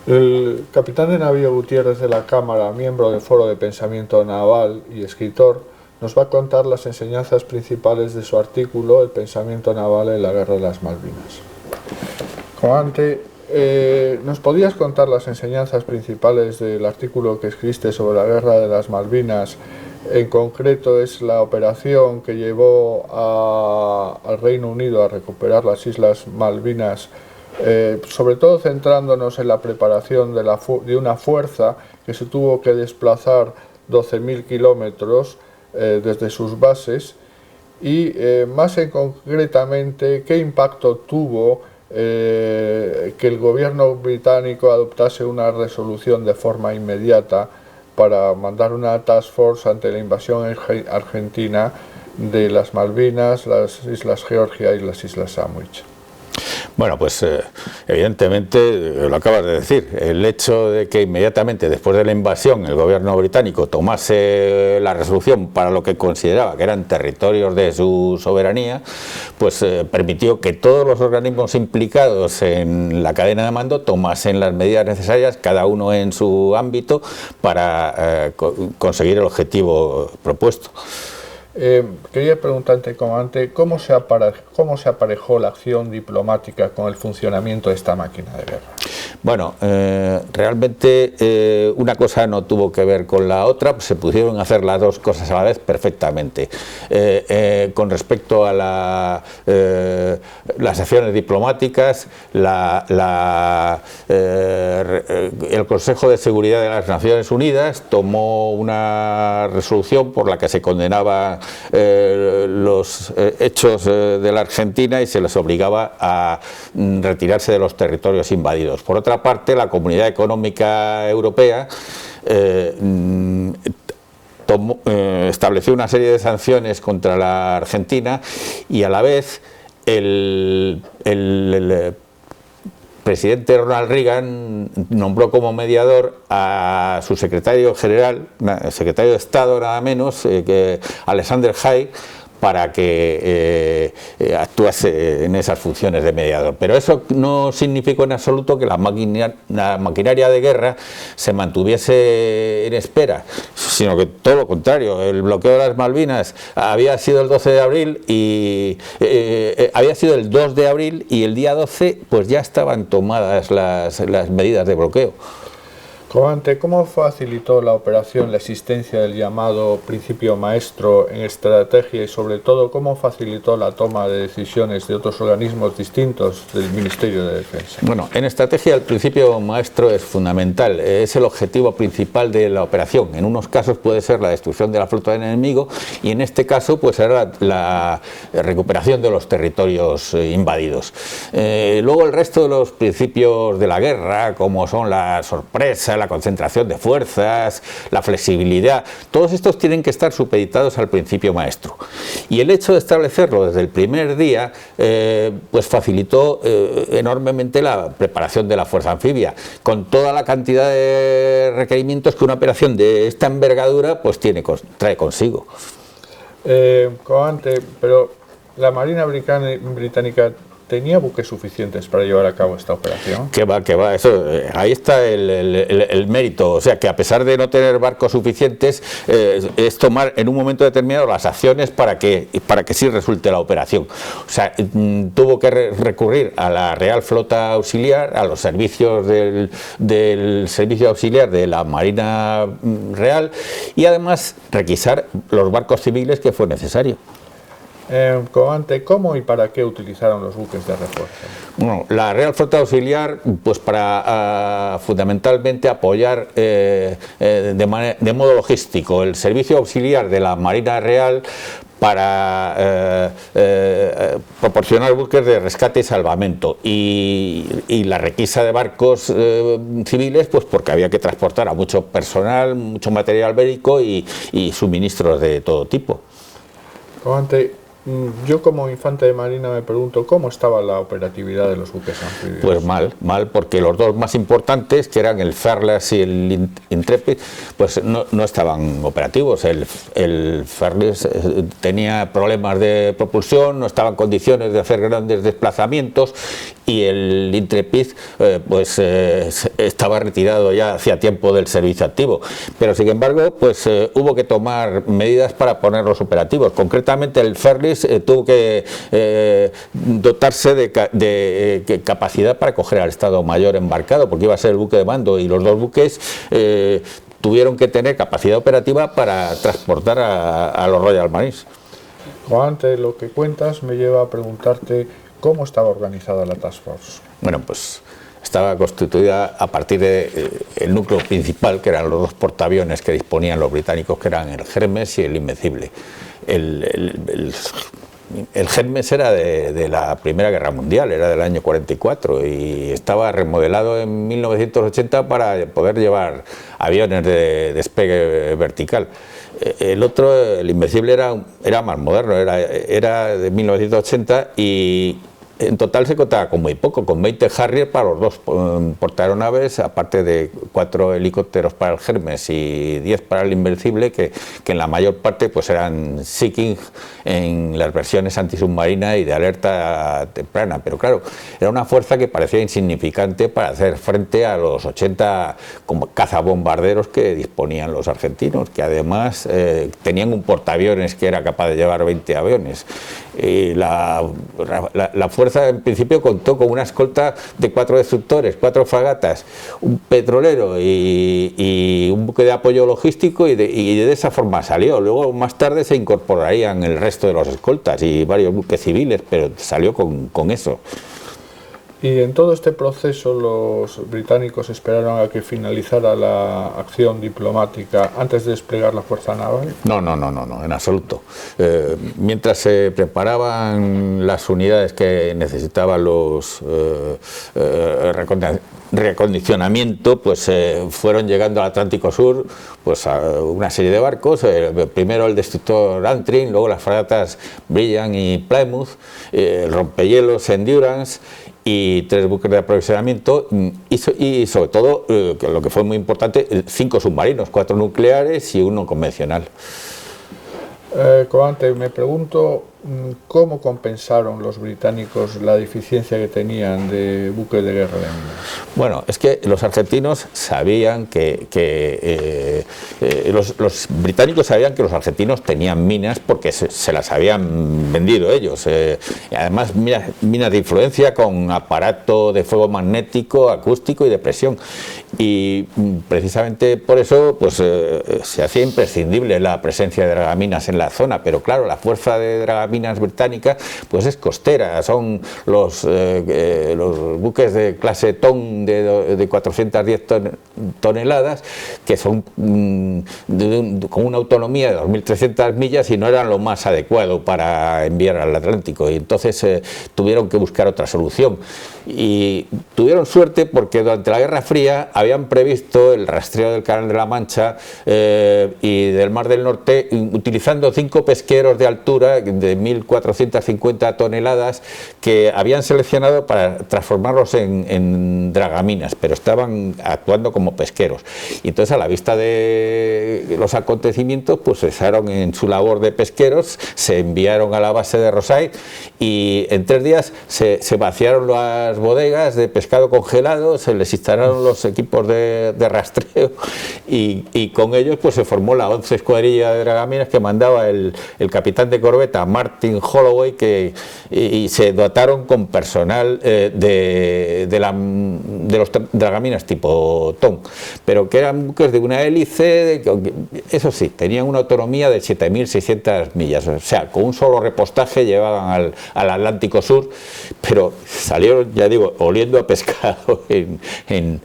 El capitán de navío Gutiérrez de la Cámara, miembro del Foro de Pensamiento Naval y escritor, nos va a contar las enseñanzas principales de su artículo El pensamiento naval en la Guerra de las Malvinas. Comandante, ¿nos podías contar las enseñanzas principales del artículo que escribiste sobre la Guerra de las Malvinas? En concreto es la operación que llevó al Reino Unido a recuperar las Islas Malvinas, sobre todo centrándonos en la preparación de una fuerza que se tuvo que desplazar 12.000 kilómetros desde sus bases y más concretamente qué impacto tuvo que el gobierno británico adoptase una resolución de forma inmediata para mandar una task force ante la invasión argentina de las Malvinas, las Islas Georgia y las Islas Sandwich. Bueno, pues evidentemente, lo acabas de decir, el hecho de que inmediatamente después de la invasión el gobierno británico tomase la resolución para lo que consideraba que eran territorios de su soberanía, pues permitió que todos los organismos implicados en la cadena de mando tomasen las medidas necesarias, cada uno en su ámbito, para conseguir el objetivo propuesto. Quería preguntarte, comandante, ¿cómo se aparejó la acción diplomática con el funcionamiento de esta máquina de guerra? Bueno, realmente una cosa no tuvo que ver con la otra, se pudieron hacer las dos cosas a la vez perfectamente. Con respecto a las acciones diplomáticas, el Consejo de Seguridad de las Naciones Unidas tomó una resolución por la que se condenaba los hechos de la Argentina y se les obligaba a retirarse de los territorios invadidos. Por otra parte, la Comunidad Económica Europea estableció una serie de sanciones contra la Argentina y a la vez el presidente Ronald Reagan nombró como mediador a su secretario general, secretario de Estado nada menos, que Alexander Haig, para que actuase en esas funciones de mediador. Pero eso no significó en absoluto que la maquinaria de guerra se mantuviese en espera, sino que todo lo contrario. El bloqueo de las Malvinas había sido el 12 de abril y había sido el 2 de abril y el día 12 pues ya estaban tomadas las medidas de bloqueo. Comandante, ¿cómo facilitó la operación la existencia del llamado principio maestro en estrategia y sobre todo cómo facilitó la toma de decisiones de otros organismos distintos del Ministerio de Defensa? Bueno, en estrategia el principio maestro es fundamental, es el objetivo principal de la operación. En unos casos puede ser la destrucción de la flota del enemigo y en este caso pues era la recuperación de los territorios invadidos. Luego el resto de los principios de la guerra, como son la sorpresa, la concentración de fuerzas, la flexibilidad, todos estos tienen que estar supeditados al principio maestro. Y el hecho de establecerlo desde el primer día pues facilitó enormemente la preparación de la fuerza anfibia, con toda la cantidad de requerimientos que una operación de esta envergadura pues trae consigo. Comandante, pero la Marina británica ¿tenía buques suficientes para llevar a cabo esta operación? Que va, eso, ahí está el mérito, o sea que a pesar de no tener barcos suficientes, es tomar en un momento determinado las acciones para que sí resulte la operación. O sea, tuvo que recurrir a la Real Flota Auxiliar, a los servicios del Servicio Auxiliar de la Marina Real y además requisar los barcos civiles que fue necesario. Comandante, ¿cómo y para qué utilizaron los buques de refuerzo? Bueno, la Real Flota Auxiliar, pues para fundamentalmente apoyar de modo logístico el servicio auxiliar de la Marina Real para proporcionar buques de rescate y salvamento y la requisa de barcos civiles, pues porque había que transportar a mucho personal, mucho material bélico y suministros de todo tipo. Comandante, yo como infante de marina me pregunto cómo estaba la operatividad de los buques anfibios. Pues mal, porque los dos más importantes, que eran el Fearless y el Intrepid, pues no estaban operativos. El Fearless tenía problemas de propulsión, no estaba en condiciones de hacer grandes desplazamientos y el Intrepid pues estaba retirado ya hacía tiempo del servicio activo, pero sin embargo pues hubo que tomar medidas para ponerlos operativos. Concretamente el Ferris tuvo que dotarse de capacidad para coger al Estado Mayor embarcado, porque iba a ser el buque de mando, y los dos buques tuvieron que tener capacidad operativa para transportar a los Royal Marines. Ante lo que cuentas me lleva a preguntarte cómo estaba organizada la Task Force. Bueno, pues estaba constituida a partir del núcleo principal, que eran los dos portaaviones que disponían los británicos, que eran el Hermes y el Invencible. El Hermes era de la Primera Guerra Mundial, era del año 44 y estaba remodelado en 1980 para poder llevar aviones de despegue vertical. El otro, el Invencible, era más moderno, era de 1980 y en total se contaba con muy poco, con 20 Harrier para los dos portaeronaves, aparte de 4 helicópteros para el Hermes y 10 para el Invencible, que en la mayor parte pues eran Sea King en las versiones antisubmarina y de alerta temprana. Pero claro, era una fuerza que parecía insignificante para hacer frente a los 80 cazabombarderos que disponían los argentinos, que además tenían un portaaviones que era capaz de llevar 20 aviones. Y la fuerza en principio contó con una escolta de 4 destructores, 4 fragatas, un petrolero y un buque de apoyo logístico, y de esa forma salió. Luego más tarde se incorporarían el resto de los escoltas y varios buques civiles, pero salió con eso. Y en todo este proceso los británicos esperaron a que finalizara la acción diplomática antes de desplegar la fuerza naval. No, en absoluto. Mientras se preparaban las unidades que necesitaban los reacondicionamiento, pues fueron llegando al Atlántico Sur pues a una serie de barcos, primero el destructor Antrim, luego las fragatas Brilliant y Plymouth, el rompehielos Endurance y 3 buques de aprovisionamiento y sobre todo, lo que fue muy importante, 5 submarinos, 4 nucleares y 1 convencional. Comandante, me pregunto cómo compensaron los británicos la deficiencia que tenían de buques de guerra de minas. Bueno, es que los argentinos sabían los británicos sabían que los argentinos tenían minas porque se las habían vendido ellos. Y además minas de influencia con aparato de fuego magnético, acústico y de presión. Y precisamente por eso pues se hacía imprescindible la presencia de dragaminas en la zona, pero claro, la fuerza de dragaminas británica pues es costera, son los buques de clase Ton de 410 toneladas, que son con una autonomía de 2.300 millas y no eran lo más adecuado para enviar al Atlántico, y entonces tuvieron que buscar otra solución. Y tuvieron suerte porque durante la Guerra Fría habían previsto el rastreo del Canal de la Mancha y del Mar del Norte utilizando 5 pesqueros de altura de 1.450 toneladas que habían seleccionado para transformarlos en dragaminas, pero estaban actuando como pesqueros. Y entonces, a la vista de los acontecimientos, pues cesaron en su labor de pesqueros, se enviaron a la base de Rosyth y en 3 días se vaciaron las bodegas de pescado congelado, se les instalaron los equipos de rastreo y con ellos pues se formó la 11 escuadrilla de dragaminas que mandaba el capitán de corbeta Martin Holloway, y se dotaron con personal de los dragaminas tipo Tom, pero que eran buques de una hélice, eso sí, tenían una autonomía de 7.600 millas, o sea, con un solo repostaje llevaban al Atlántico Sur, pero salieron, ya digo, oliendo a pescado en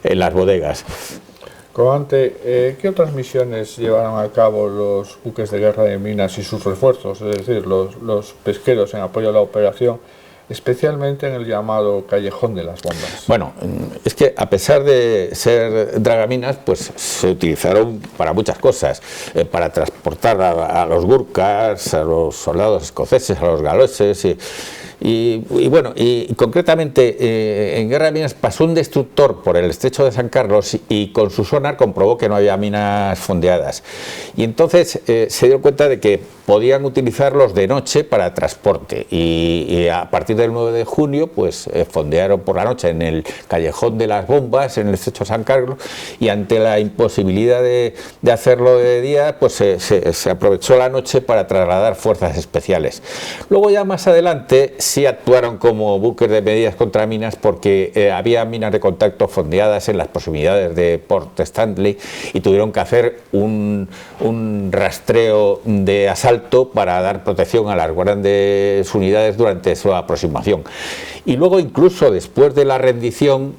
las bodegas. Comandante, ¿qué otras misiones llevaron a cabo los buques de guerra de minas y sus refuerzos, es decir, los pesqueros en apoyo a la operación, especialmente en el llamado Callejón de las Bombas? Bueno, es que a pesar de ser dragaminas, pues se utilizaron para muchas cosas, para transportar a los Gurkhas, a los soldados escoceses, a los galeses y bueno, y concretamente en Guerra de Minas pasó un destructor por el estrecho de San Carlos y con su sonar comprobó que no había minas fondeadas, y entonces se dio cuenta de que podían utilizarlos de noche para transporte, y a partir del 9 de junio, pues fondearon por la noche en el Callejón de las Bombas, en el estrecho San Carlos, y ante la imposibilidad de hacerlo de día, pues se aprovechó la noche para trasladar fuerzas especiales. Luego ya más adelante sí actuaron como buques de medidas contra minas, porque había minas de contacto fondeadas en las proximidades de Port Stanley y tuvieron que hacer un rastreo de asalto para dar protección a las grandes unidades durante su aproximación. Y luego, incluso después de la rendición,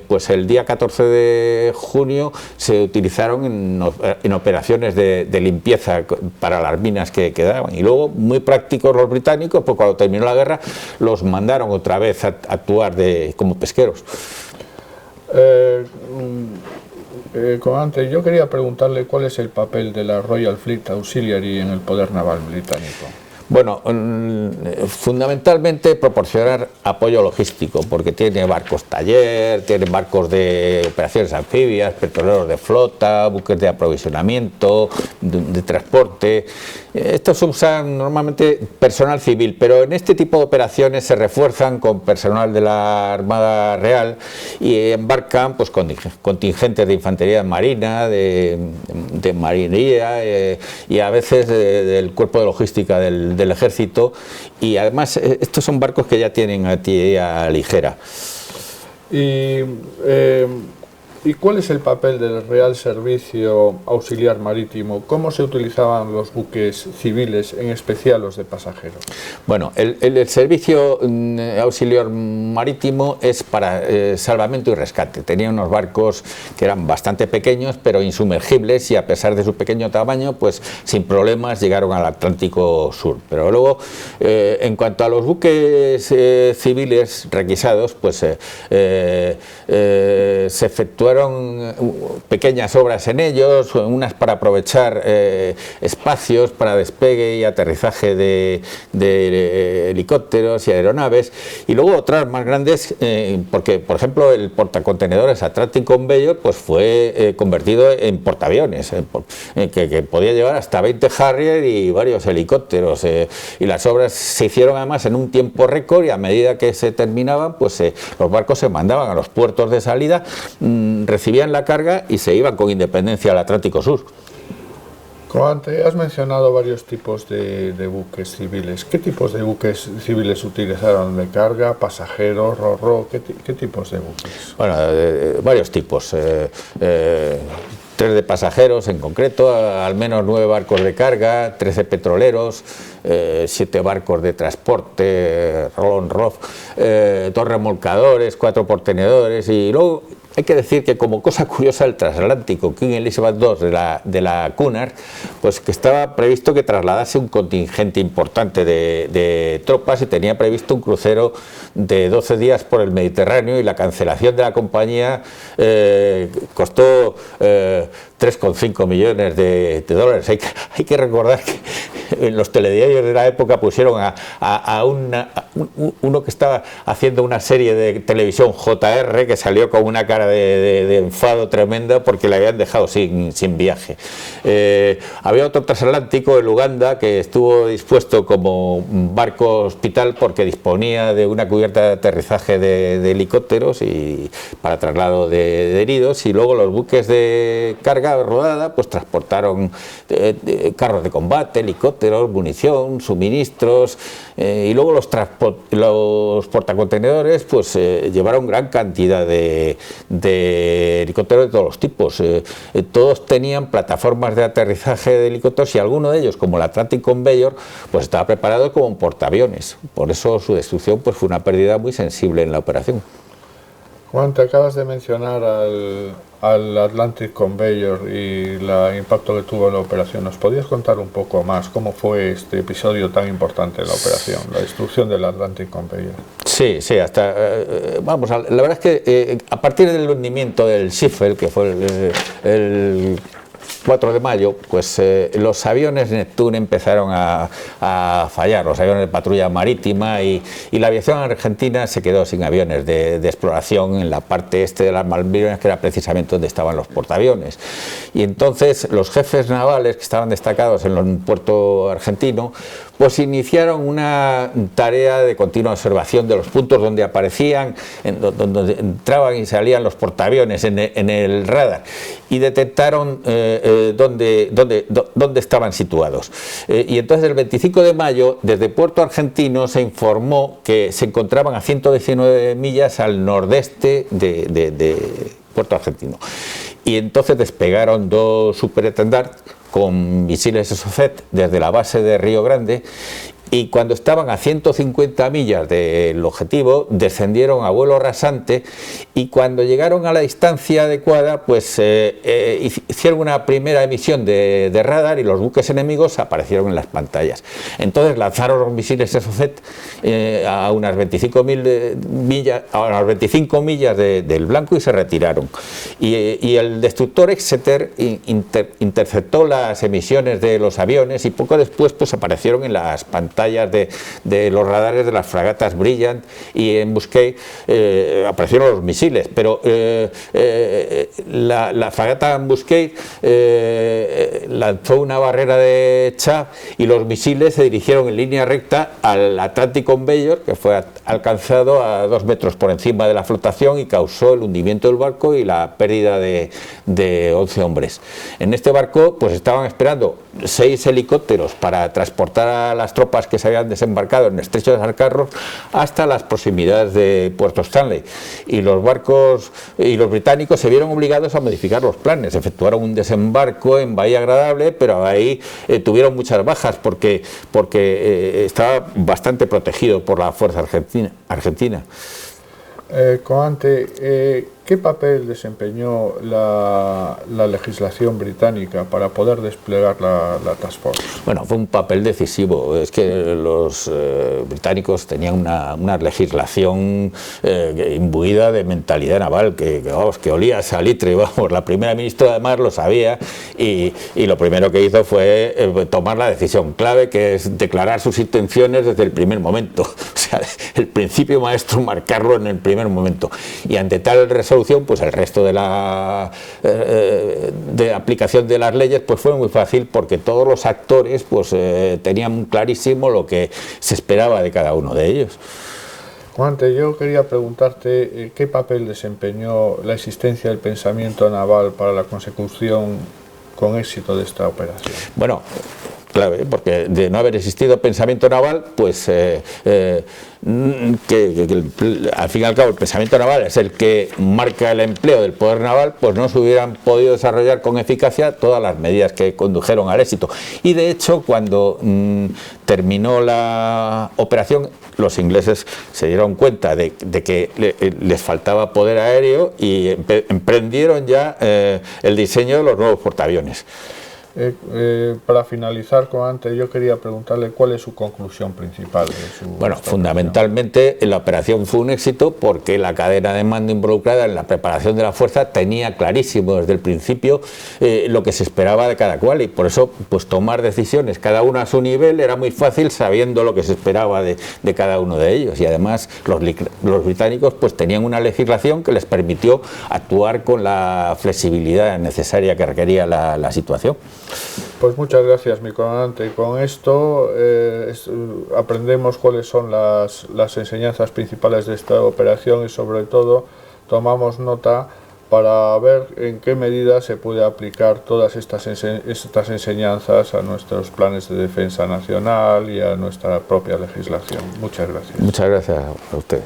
pues el día 14 de junio se utilizaron en operaciones de limpieza para las minas que quedaban. Y luego, muy prácticos los británicos, pues cuando terminó la guerra los mandaron otra vez a actuar como pesqueros. Comandante, yo quería preguntarle cuál es el papel de la Royal Fleet Auxiliary en el poder naval británico. Bueno, fundamentalmente proporcionar apoyo logístico, porque tiene barcos taller, tiene barcos de operaciones anfibias, petroleros de flota, buques de aprovisionamiento, de transporte. Estos usan normalmente personal civil, pero en este tipo de operaciones se refuerzan con personal de la Armada Real y embarcan pues contingentes de infantería marina, de marinería y a veces del cuerpo de logística del ejército, y además estos son barcos que ya tienen artillería ligera. ¿Y cuál es el papel del Real Servicio Auxiliar Marítimo? ¿Cómo se utilizaban los buques civiles, en especial los de pasajeros? Bueno, el Servicio Auxiliar Marítimo es para salvamento y rescate. Tenía unos barcos que eran bastante pequeños, pero insumergibles, y a pesar de su pequeño tamaño, pues sin problemas llegaron al Atlántico Sur. Pero luego, en cuanto a los buques civiles requisados, pues se efectuaron pequeñas obras en ellos, unas para aprovechar espacios para despegue y aterrizaje de helicópteros y aeronaves, y luego otras más grandes, porque por ejemplo el portacontenedores Atlantic Conveyor pues fue convertido en portaaviones, que podía llevar hasta 20 Harrier y varios helicópteros, y las obras se hicieron además en un tiempo récord, y a medida que se terminaban pues los barcos se mandaban a los puertos de salida, recibían la carga y se iban con independencia al Atlántico Sur. Comandante, has mencionado varios tipos de buques civiles. ¿Qué tipos de buques civiles utilizaron? ¿De carga, pasajeros, ro-ro? ¿Qué tipos de buques? Bueno, varios tipos. 3 de pasajeros en concreto, al menos 9 barcos de carga, 13 petroleros, 7 barcos de transporte, roll-on-roll, 2 remolcadores, 4 portenedores, y luego hay que decir que, como cosa curiosa, el transatlántico Queen Elizabeth II de la Cunard, pues que estaba previsto que trasladase un contingente importante de tropas, y tenía previsto un crucero de 12 días por el Mediterráneo, y la cancelación de la compañía costó 3,5 millones de dólares. Hay que recordar que en los telediarios de la época pusieron a uno que estaba haciendo una serie de televisión, JR, que salió con una cara de enfado tremenda porque le habían dejado sin viaje. Había otro transatlántico, el Uganda, que estuvo dispuesto como barco hospital porque disponía de una cubierta de aterrizaje de helicópteros y para traslado de heridos, y luego los buques de carga rodada pues transportaron carros de combate, helicópteros, munición, suministros, y luego los portacontenedores pues llevaron gran cantidad de helicópteros de todos los tipos. Todos tenían plataformas de aterrizaje de helicópteros, y alguno de ellos, como el Atlantic Conveyor, pues estaba preparado como un portaaviones. Por eso su destrucción pues fue una pérdida muy sensible en la operación. Juan, te acabas de mencionar al Atlantic Conveyor y el impacto que tuvo en la operación. ¿Nos podías contar un poco más cómo fue este episodio tan importante en la operación, la destrucción del Atlantic Conveyor? Sí, hasta vamos, la verdad es que a partir del hundimiento del Sheffield, que fue 4 de mayo, pues los aviones Neptune empezaron a fallar, los aviones de patrulla marítima, y la aviación argentina se quedó sin aviones de exploración en la parte este de las Malvinas, que era precisamente donde estaban los portaaviones. Y entonces los jefes navales que estaban destacados en el puerto argentino, pues iniciaron una tarea de continua observación de los puntos donde aparecían, donde entraban y salían los portaaviones en el radar, y detectaron dónde estaban situados. Y entonces el 25 de mayo, desde Puerto Argentino, se informó que se encontraban a 119 millas al nordeste de Puerto Argentino. Y entonces despegaron 2 superetendards con misiles Exocet desde la base de Río Grande, y cuando estaban a 150 millas del objetivo descendieron a vuelo rasante, y cuando llegaron a la distancia adecuada pues hicieron una primera emisión de radar, y los buques enemigos aparecieron en las pantallas. Entonces lanzaron los misiles Exocet a unas 25 millas del blanco y se retiraron, y el destructor Exeter interceptó las emisiones de los aviones, y poco después pues aparecieron en las pantallas de los radares de las fragatas Brilliant, y en Busquets aparecieron los misiles, pero la fragata Busquets lanzó una barrera de chaff, y los misiles se dirigieron en línea recta al Atlantic Conveyor, que fue alcanzado a 2 metros por encima de la flotación y causó el hundimiento del barco y la pérdida de 11 hombres. En este barco pues estaban esperando 6 helicópteros para transportar a las tropas que se habían desembarcado en el estrecho de San Carlos hasta las proximidades de Puerto Stanley, y los barcos y los británicos se vieron obligados a modificar los planes. Efectuaron un desembarco en Bahía Agradable, pero ahí tuvieron muchas bajas porque estaba bastante protegido por la fuerza argentina. Comandante, ¿qué papel desempeñó la legislación británica para poder desplegar la Task Force? Bueno, fue un papel decisivo. Es que los británicos tenían una legislación imbuida de mentalidad naval que olía a salitre. Vamos, la primera ministra además lo sabía, y lo primero que hizo fue tomar la decisión clave, que es declarar sus intenciones desde el primer momento. O sea, el principio maestro, marcarlo en el primer momento. Y ante tal resolución, pues el resto de la aplicación de las leyes pues fue muy fácil, porque todos los actores pues tenían clarísimo lo que se esperaba de cada uno de ellos. Comandante, yo quería preguntarte qué papel desempeñó la existencia del pensamiento naval para la consecución con éxito de esta operación. Bueno, clave, porque de no haber existido pensamiento naval, pues al fin y al cabo el pensamiento naval es el que marca el empleo del poder naval, pues no se hubieran podido desarrollar con eficacia todas las medidas que condujeron al éxito. Y de hecho, cuando terminó la operación, los ingleses se dieron cuenta de que les faltaba poder aéreo, y emprendieron ya el diseño de los nuevos portaaviones. Para finalizar, comandante, yo quería preguntarle cuál es su conclusión principal de su... Bueno, fundamentalmente la operación fue un éxito porque la cadena de mando involucrada en la preparación de la fuerza tenía clarísimo desde el principio lo que se esperaba de cada cual, y por eso pues tomar decisiones cada uno a su nivel era muy fácil, sabiendo lo que se esperaba de cada uno de ellos. Y además los británicos pues tenían una legislación que les permitió actuar con la flexibilidad necesaria que requería la situación. Pues muchas gracias, mi comandante. Y con esto aprendemos cuáles son las enseñanzas principales de esta operación, y sobre todo tomamos nota para ver en qué medida se puede aplicar todas estas enseñanzas a nuestros planes de defensa nacional y a nuestra propia legislación. Muchas gracias. Muchas gracias a usted.